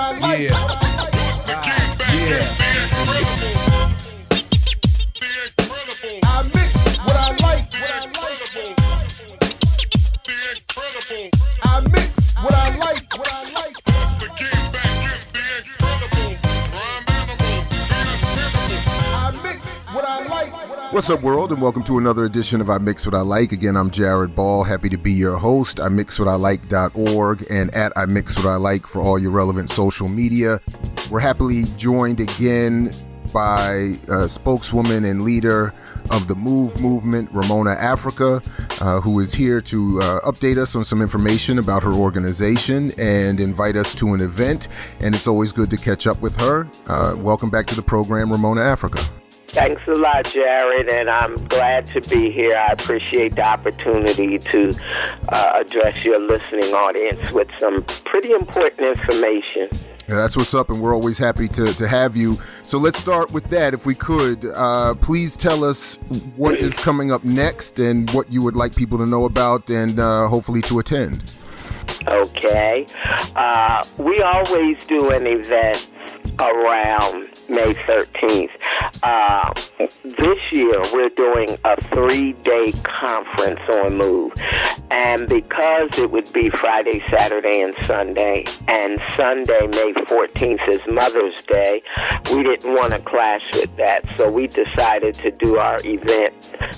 I like. Yeah. I mix what I like. I mix what I like. What's up, world, and welcome to another edition of I Mix What I Like. Again, I'm Jared Ball, happy to be your host. IMixWhatILike.org and at I Mix What I Like for all your relevant social media. We're happily joined again by spokeswoman and leader of the MOVE movement, Ramona Africa, who is here to update us on some information about her organization and invite us to an event. And it's always good to catch up with her. Welcome back to the program, Ramona Africa. Thanks a lot, Jared, and I'm glad to be here. I appreciate the opportunity to address your listening audience with some pretty important information. Yeah, that's what's up, and we're always happy to have you. So let's start with that, if we could. Please tell us what is coming up next and what you would like people to know about and hopefully to attend. Okay. We always do an event around May 13th. This year, we're doing a 3-day conference on MOVE. And because it would be Friday, Saturday, and Sunday, and Sunday, May 14th, is Mother's Day, we didn't want to clash with that. So we decided to do our event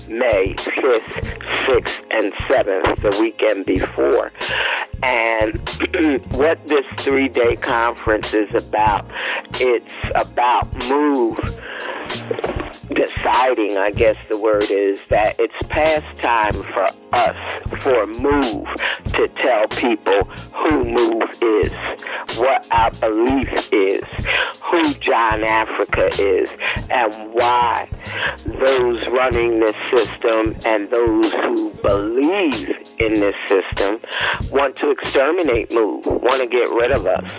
May 5th, 6th, and 7th, the weekend before. And what this 3-day conference is about, it's about MOVE deciding, I guess the word is, that it's past time for us, for MOVE, to tell people who MOVE is, what our belief is, who John Africa is, and why those running this system and those who believe in this system want to exterminate MOVE, want to get rid of us.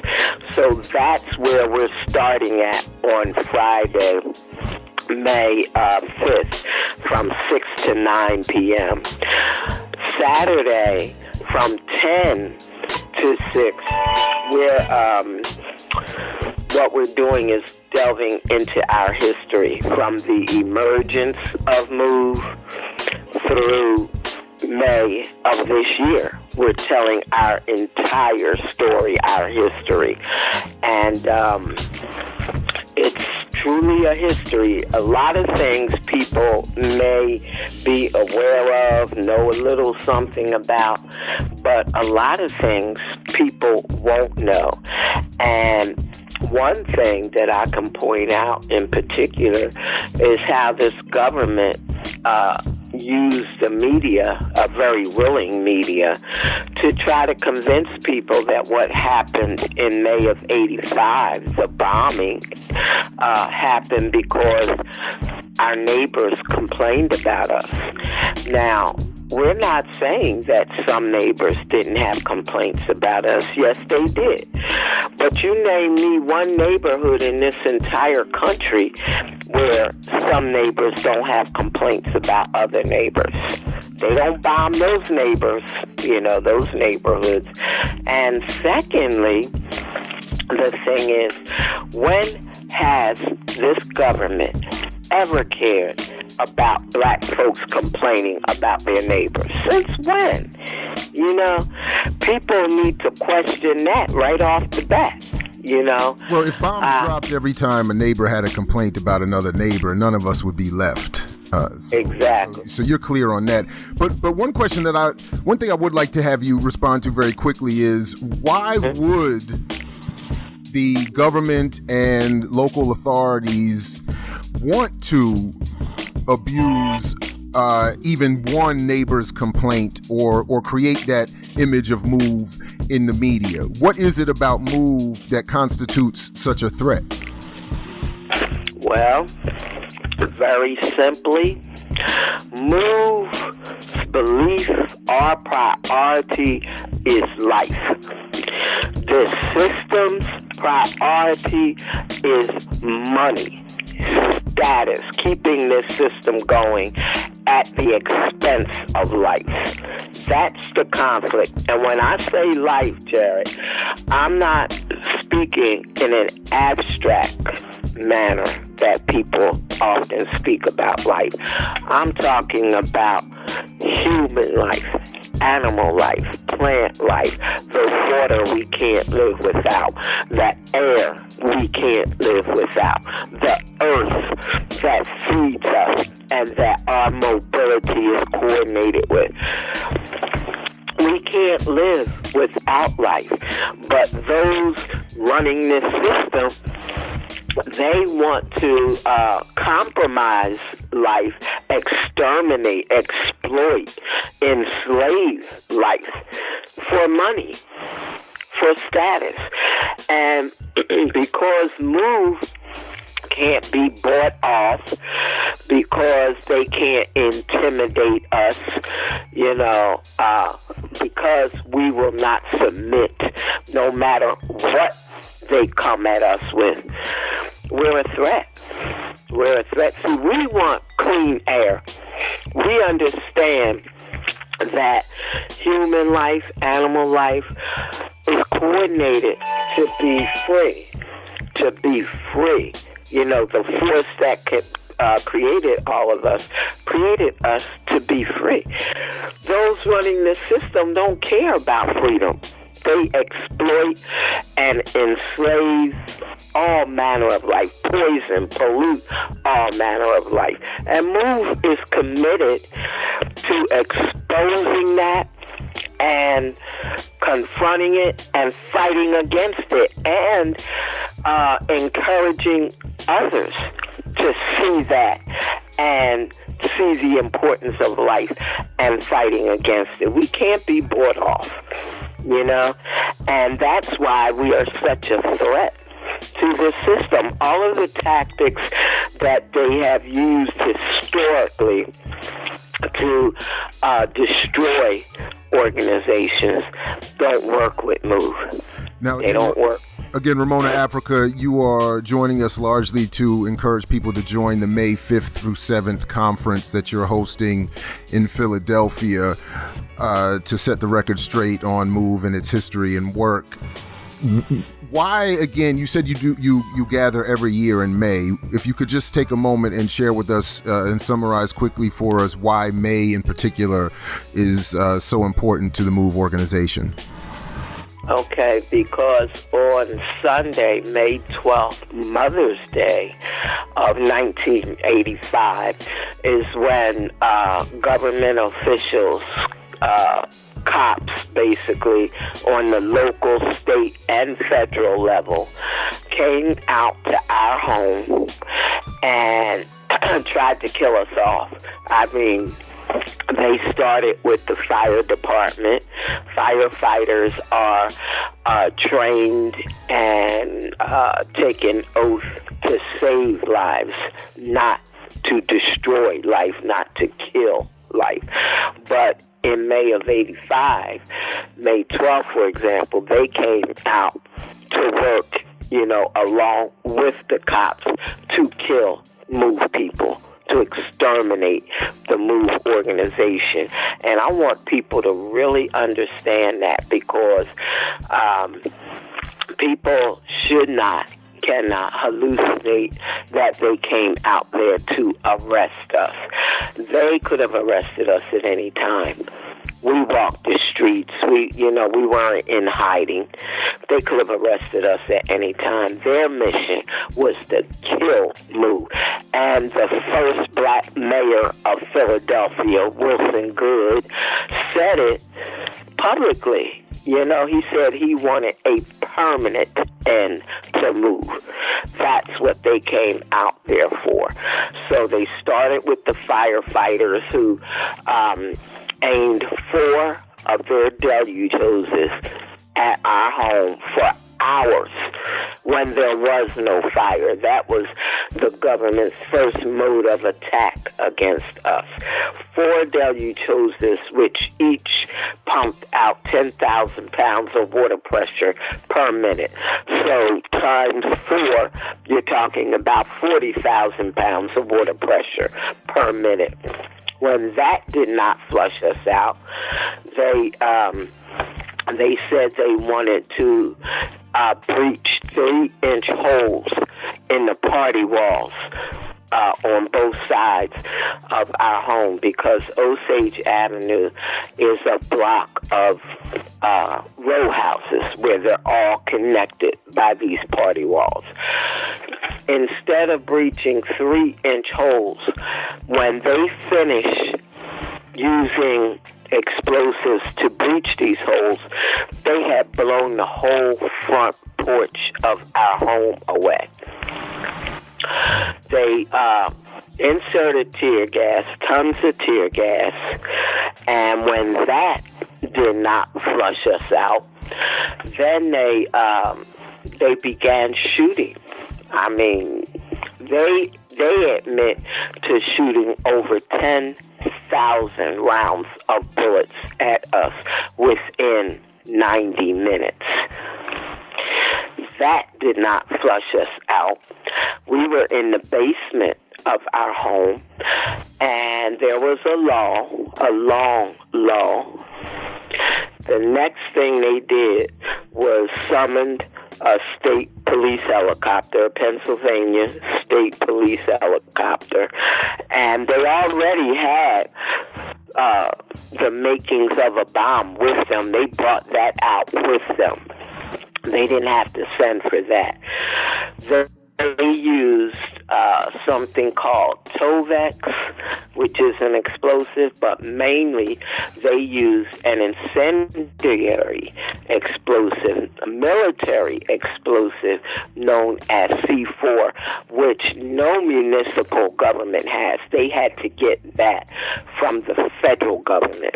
So that's where we're starting at on Friday, May 5th, from 6 to 9 p.m. Saturday, from 10 to 6, what we're doing is delving into our history from the emergence of MOVE through May of this year. We're telling our entire story, our history. And it's truly a history. A lot of things people may be aware of, know a little something about, but a lot of things people won't know. And one thing that I can point out in particular is how this government used the media, a very willing media, to try to convince people that what happened in May of 85, the bombing, happened because our neighbors complained about us. Now, we're not saying that some neighbors didn't have complaints about us. Yes, they did. But you name me one neighborhood in this entire country where some neighbors don't have complaints about other neighbors. They don't bomb those neighbors, those neighborhoods. And secondly, the thing is, when has this government ever cared about black folks complaining about their neighbors? Since when? People need to question that right off the bat. Well, if bombs dropped every time a neighbor had a complaint about another neighbor, none of us would be left. Exactly. So you're clear on that. But one thing I would like to have you respond to very quickly is, why would the government and local authorities want to abuse even one neighbor's complaint or create that image of MOVE in the media? What is it about MOVE that constitutes such a threat? Well, very simply, MOVE's belief, our priority is life. The system's priority is money, status, keeping this system going at the expense of life. That's the conflict. And when I say life, Jared, I'm not speaking in an abstract manner that people often speak about life. I'm talking about human life, animal life, plant life, the water we can't live without, the air we can't live without, the earth that feeds us and that our mobility is coordinated with. We can't live without life, but those running this system, they want to compromise life, exterminate, exploit, enslave life for money, for status. And because MOVE can't be bought off, because they can't intimidate us, because we will not submit no matter what they come at us with. We're a threat. We're a threat. See, we want clean air. We understand that human life, animal life is coordinated to be free. To be free. The force that created all of us, created us to be free. Those running the system don't care about freedom. They exploit and enslave all manner of life, poison, pollute all manner of life. And MOVE is committed to exposing that and confronting it and fighting against it and encouraging others to see that and see the importance of life and fighting against it. We can't be bought off, and that's why we are such a threat to the system. All of the tactics that they have used historically to destroy organizations don't work with MOVE. Now, they don't work. Again, Ramona Africa, you are joining us largely to encourage people to join the May 5th through 7th conference that you're hosting in Philadelphia to set the record straight on MOVE and its history and work. Why, again, you said you gather every year in May. If you could just take a moment and share with us and summarize quickly for us why May in particular is so important to the MOVE organization. Okay, because on Sunday, May 12th, Mother's Day of 1985, is when government officials, cops basically, on the local, state, and federal level, came out to our home and tried to kill us off. I mean, they started with the fire department. Firefighters are trained and take an oath to save lives, not to destroy life, not to kill life. But in May of 85, May 12th, for example, they came out to work, along with the cops to kill MOVE people, to exterminate the MOVE organization. And I want people to really understand that, because people cannot hallucinate that they came out there to arrest us. They could have arrested us at any time. We walked the streets. We weren't in hiding. They could have arrested us at any time. Their mission was to kill MOVE. And the first black mayor of Philadelphia, Wilson Goode, said it publicly. He said he wanted a permanent end to MOVE. That's what they came out there for. So they started with the firefighters who aimed 4 of their deluge hoses at our home for hours when there was no fire. That was the government's first mode of attack against us. 4 deluge hoses, which each pumped out 10,000 pounds of water pressure per minute. So times 4, you're talking about 40,000 pounds of water pressure per minute. When that did not flush us out, they said they wanted to breach 3-inch holes in the party walls on both sides of our home, because Osage Avenue is a block of row houses where they're all connected by these party walls. Instead of breaching 3-inch holes, when they finish using explosives to breach these holes, they had blown the whole front porch of our home away. They inserted tear gas, tons of tear gas, and when that did not flush us out, then they began shooting. I mean, they admit to shooting over 10,000 rounds of bullets at us within 90 minutes. That did not flush us out. We were in the basement of our home, and there was a long lull. The next thing they did was summoned a state police helicopter, a Pennsylvania state police helicopter, and they already had the makings of a bomb with them. They brought that out with them. They didn't have to send for that. They used something called Tovex, which is an explosive, but mainly they used an incendiary explosive, a military explosive known as C4, which no municipal government has. They had to get that from the federal government.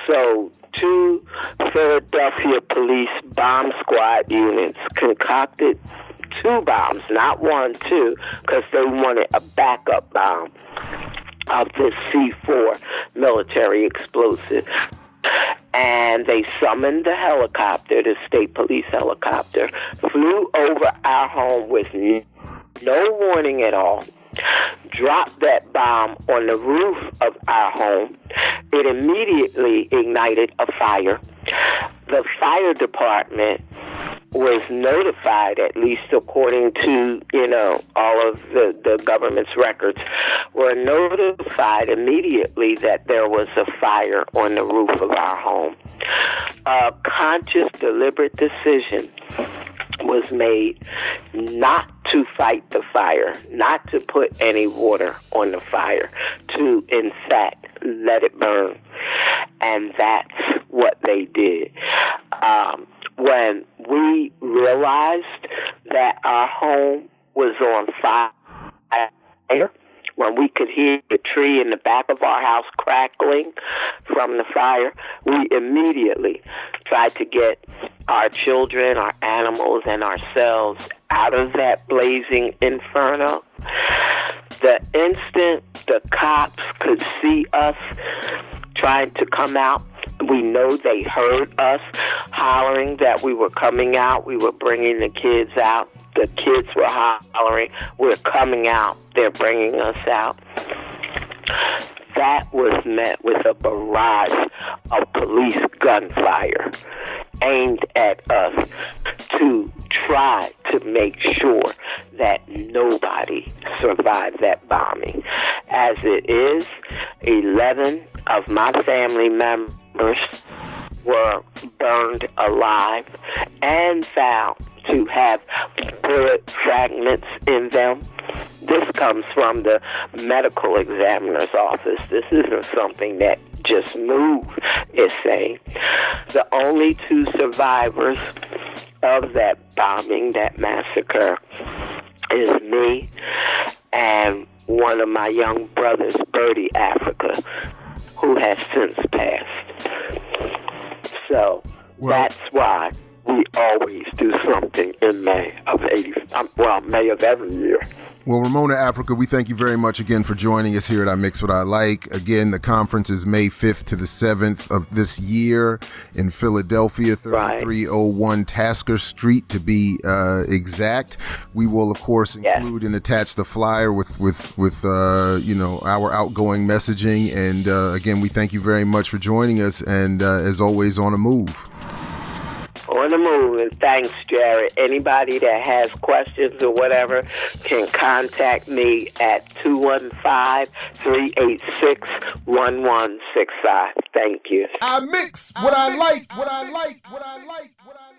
So 2 Philadelphia police bomb squad units concocted 2 bombs, not 1, 2, because they wanted a backup bomb of this C4 military explosive. And they summoned the helicopter, the state police helicopter, flew over our home with no warning at all, dropped that bomb on the roof of our home. It immediately ignited a fire. The fire department was notified, at least according to, all of the government's records, were notified immediately that there was a fire on the roof of our home. A conscious, deliberate decision was made not to fight the fire, not to put any water on the fire, to, in fact, let it burn. And that's what they did. When we realized that our home was on fire, when we could hear the tree in the back of our house crackling from the fire, we immediately tried to get our children, our animals, and ourselves out of that blazing inferno. The instant the cops could see us trying to come out, we know they heard us hollering that we were coming out. We were bringing the kids out. The kids were hollering, we're coming out. They're bringing us out. That was met with a barrage of police gunfire aimed at us to try to make sure that nobody survived that bombing. As it is, 11 of my family members were burned alive and found to have bullet fragments in them. This comes from the medical examiner's office. This isn't something that just MOVE is saying. The only 2 survivors of that bombing, that massacre, is me and one of my young brothers, Ramona Africa, who has since passed. So that's why we always do something in May of May of every year. Well, Ramona Africa, we thank you very much again for joining us here at I Mix What I Like. Again, the conference is May 5th to the 7th of this year in Philadelphia, 3301 Tasker Street to be exact. We will, of course, include and attach the flyer with our outgoing messaging. And again, we thank you very much for joining us, and as always, on a move. On the move. And thanks, Jared. Anybody that has questions or whatever can contact me at 215-386-1165. Thank you. I mix what I like, what I like, what I like, what I like.